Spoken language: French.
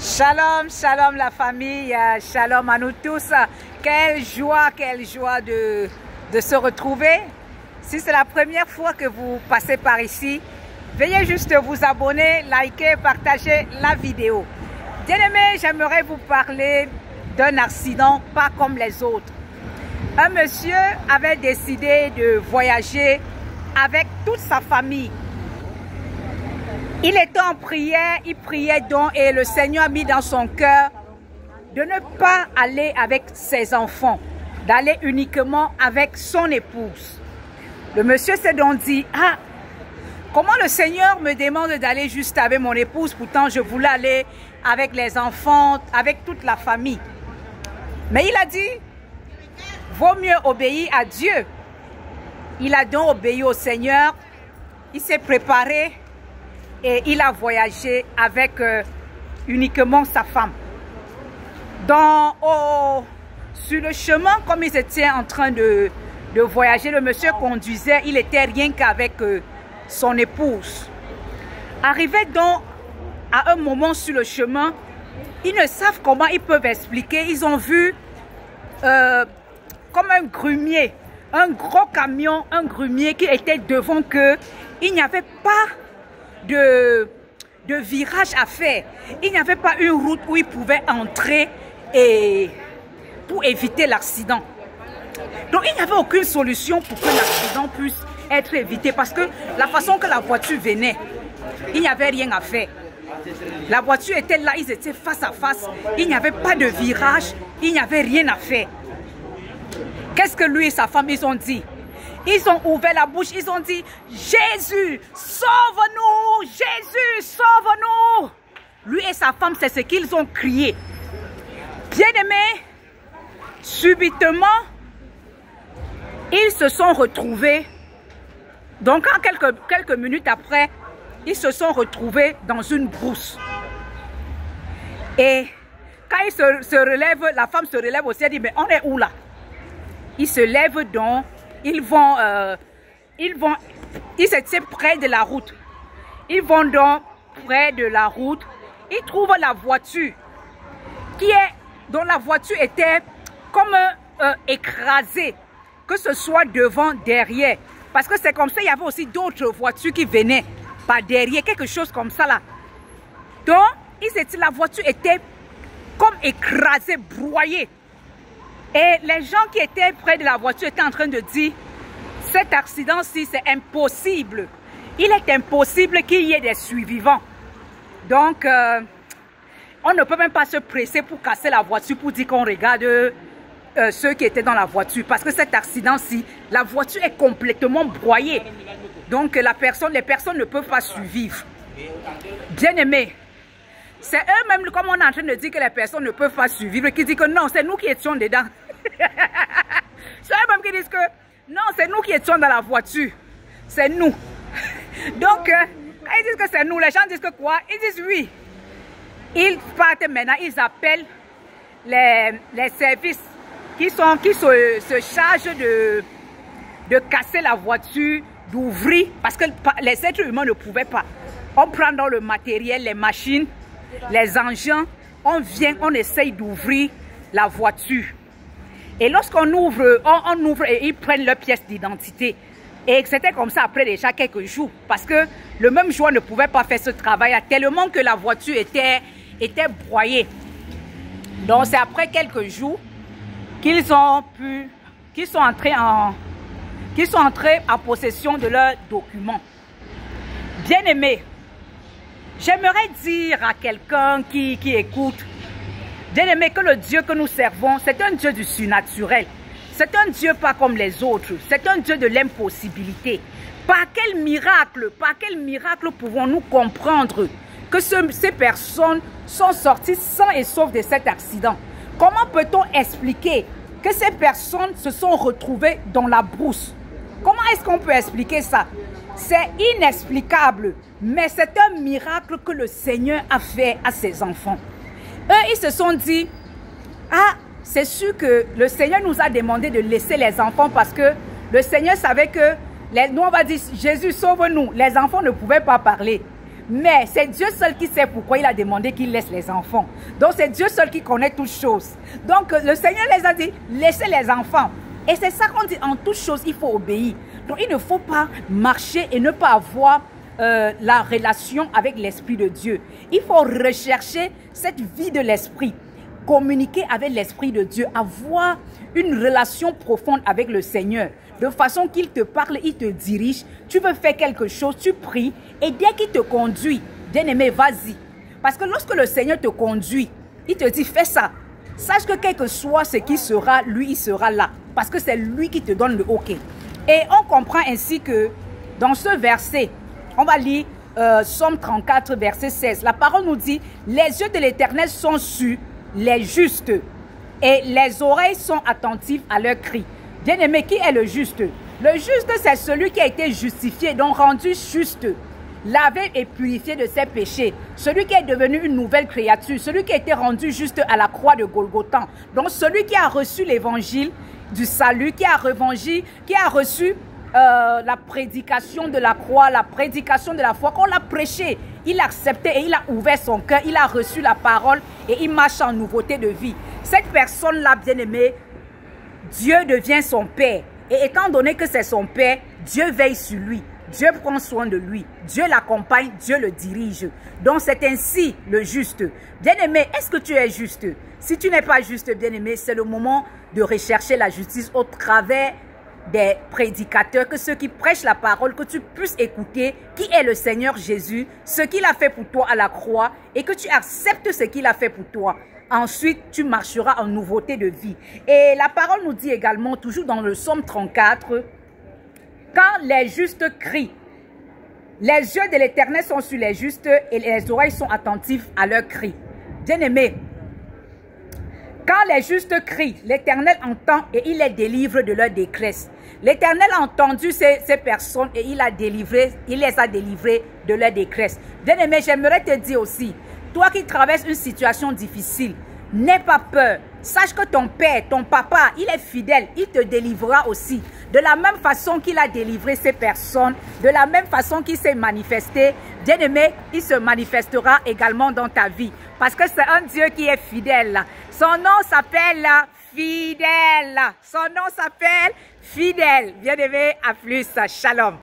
Shalom, shalom la famille, shalom à nous tous. Quelle joie de se retrouver. Si c'est la première fois que vous passez par ici, veuillez juste vous abonner, liker, partager la vidéo. Bien-aimés, j'aimerais vous parler d'un accident pas comme les autres. Un monsieur avait décidé de voyager avec toute sa famille. Il était en prière, il priait donc et le Seigneur a mis dans son cœur de ne pas aller avec ses enfants, d'aller uniquement avec son épouse. Le monsieur s'est donc dit, ah, comment le Seigneur me demande d'aller juste avec mon épouse, pourtant je voulais aller avec les enfants, avec toute la famille. Mais il a dit, vaut mieux obéir à Dieu. Il a donc obéi au Seigneur, il s'est préparé et il a voyagé avec uniquement sa femme. Sur le chemin, comme ils étaient en train de voyager, le monsieur conduisait, il était rien qu'avec son épouse. Arrivé donc à un moment sur le chemin, ils ne savent comment ils peuvent expliquer. Ils ont vu comme un grumier, un gros camion, un grumier qui était devant eux. Il n'y avait pas de virage à faire. Il n'y avait pas une route où ils pouvaient entrer et pour éviter l'accident. Donc il n'y avait aucune solution pour que l'accident puisse être évité parce que la façon que la voiture venait, il n'y avait rien à faire. La voiture était là, ils étaient face à face, il n'y avait pas de virage, il n'y avait rien à faire. Qu'est-ce que lui et sa femme ils ont dit? Ils ont ouvert la bouche, ils ont dit, Jésus, sauve-nous, Jésus, sauve-nous. Lui et sa femme, c'est ce qu'ils ont crié. Bien-aimés, subitement, ils se sont retrouvés, donc en quelques minutes après, ils se sont retrouvés dans une brousse. Et quand ils se relèvent, la femme se relève aussi, elle dit, mais on est où là? Ils se lèvent donc. Ils étaient près de la route. Ils vont donc près de la route. Ils trouvent la voiture dont la voiture était comme écrasée, que ce soit devant, derrière. Parce que c'est comme ça, il y avait aussi d'autres voitures qui venaient par derrière, quelque chose comme ça là. Donc, la voiture était comme écrasée, broyée. Et les gens qui étaient près de la voiture étaient en train de dire, cet accident-ci, c'est impossible. Il est impossible qu'il y ait des survivants. Donc, on ne peut même pas se presser pour casser la voiture, pour dire qu'on regarde ceux qui étaient dans la voiture. Parce que cet accident-ci, la voiture est complètement broyée. Donc, les personnes ne peuvent pas survivre. Bien aimé. C'est eux-mêmes, comme on est en train de dire que les personnes ne peuvent pas survivre, qui disent que non, c'est nous qui étions dedans. C'est eux-mêmes qui disent que non, c'est nous qui étions dans la voiture. C'est nous. Donc, quand ils disent que c'est nous, les gens disent que quoi? Ils disent oui. Ils partent maintenant, ils appellent les services qui se chargent de casser la voiture, d'ouvrir, parce que les êtres humains ne pouvaient pas. On prend dans le matériel, les machines, les engins, on vient, on essaye d'ouvrir la voiture. Et lorsqu'on ouvre, on ouvre et ils prennent leurs pièces d'identité. Et c'était comme ça après déjà quelques jours. Parce que le même jour ne pouvait pas faire ce travail tellement que la voiture était broyée. Donc c'est après quelques jours qu'ils sont entrés en possession de leurs documents. Bien aimés, j'aimerais dire à quelqu'un qui écoute, bien aimé, que le Dieu que nous servons, c'est un Dieu du surnaturel. C'est un Dieu pas comme les autres. C'est un Dieu de l'impossibilité. Par quel miracle pouvons-nous comprendre que ces personnes sont sorties sains et saufs de cet accident? Comment peut-on expliquer que ces personnes se sont retrouvées dans la brousse? Comment est-ce qu'on peut expliquer ça? C'est inexplicable, mais c'est un miracle que le Seigneur a fait à ses enfants. Eux, ils se sont dit, ah, c'est sûr que le Seigneur nous a demandé de laisser les enfants parce que le Seigneur savait que, nous on va dire, Jésus sauve-nous. Les enfants ne pouvaient pas parler. Mais c'est Dieu seul qui sait pourquoi il a demandé qu'il laisse les enfants. Donc c'est Dieu seul qui connaît toutes choses. Donc le Seigneur les a dit, laissez les enfants. Et c'est ça qu'on dit, en toutes choses, il faut obéir. Donc il ne faut pas marcher et ne pas avoir la relation avec l'Esprit de Dieu. Il faut rechercher cette vie de l'Esprit. Communiquer avec l'Esprit de Dieu, avoir une relation profonde avec le Seigneur, de façon qu'il te parle, il te dirige, tu veux faire quelque chose, tu pries, et dès qu'il te conduit, bien-aimé, vas-y. Parce que lorsque le Seigneur te conduit, il te dit, fais ça. Sache que quel que soit ce qui sera, lui, il sera là. Parce que c'est lui qui te donne le OK. Et on comprend ainsi que dans ce verset, on va lire Psaume 34, verset 16. La parole nous dit, les yeux de l'Éternel sont sur les justes et les oreilles sont attentives à leurs cris. Bien-aimé, qui est le juste? Le juste, c'est celui qui a été justifié, donc rendu juste, lavé et purifié de ses péchés. Celui qui est devenu une nouvelle créature, celui qui a été rendu juste à la croix de Golgotha. Donc celui qui a reçu l'évangile du salut, qui a reçu la prédication de la croix, la prédication de la foi, qu'on l'a prêché. Il a accepté et il a ouvert son cœur, il a reçu la parole et il marche en nouveauté de vie. Cette personne-là, bien-aimée, Dieu devient son Père. Et étant donné que c'est son Père, Dieu veille sur lui. Dieu prend soin de lui. Dieu l'accompagne, Dieu le dirige. Donc c'est ainsi le juste. Bien-aimé, est-ce que tu es juste? Si tu n'es pas juste, bien-aimé, c'est le moment de rechercher la justice au travers des prédicateurs, que ceux qui prêchent la parole, que tu puisses écouter qui est le Seigneur Jésus, ce qu'il a fait pour toi à la croix et que tu acceptes ce qu'il a fait pour toi. Ensuite, tu marcheras en nouveauté de vie. Et la parole nous dit également, toujours dans le Psaume 34, quand les justes crient, les yeux de l'Éternel sont sur les justes et les oreilles sont attentives à leurs cris. Bien-aimés, quand les justes crient, l'Éternel entend et il les délivre de leur détresse. L'Éternel a entendu ces personnes et il les a délivrés de leur détresse. Bien-aimé, j'aimerais te dire aussi, toi qui traverses une situation difficile, n'aie pas peur. Sache que ton père, ton papa, il est fidèle, il te délivrera aussi. De la même façon qu'il a délivré ces personnes, de la même façon qu'il s'est manifesté, bien-aimé, il se manifestera également dans ta vie. Parce que c'est un Dieu qui est fidèle. Son nom s'appelle Fidèle. Son nom s'appelle Fidèle. Bien-aimé, à plus. Shalom.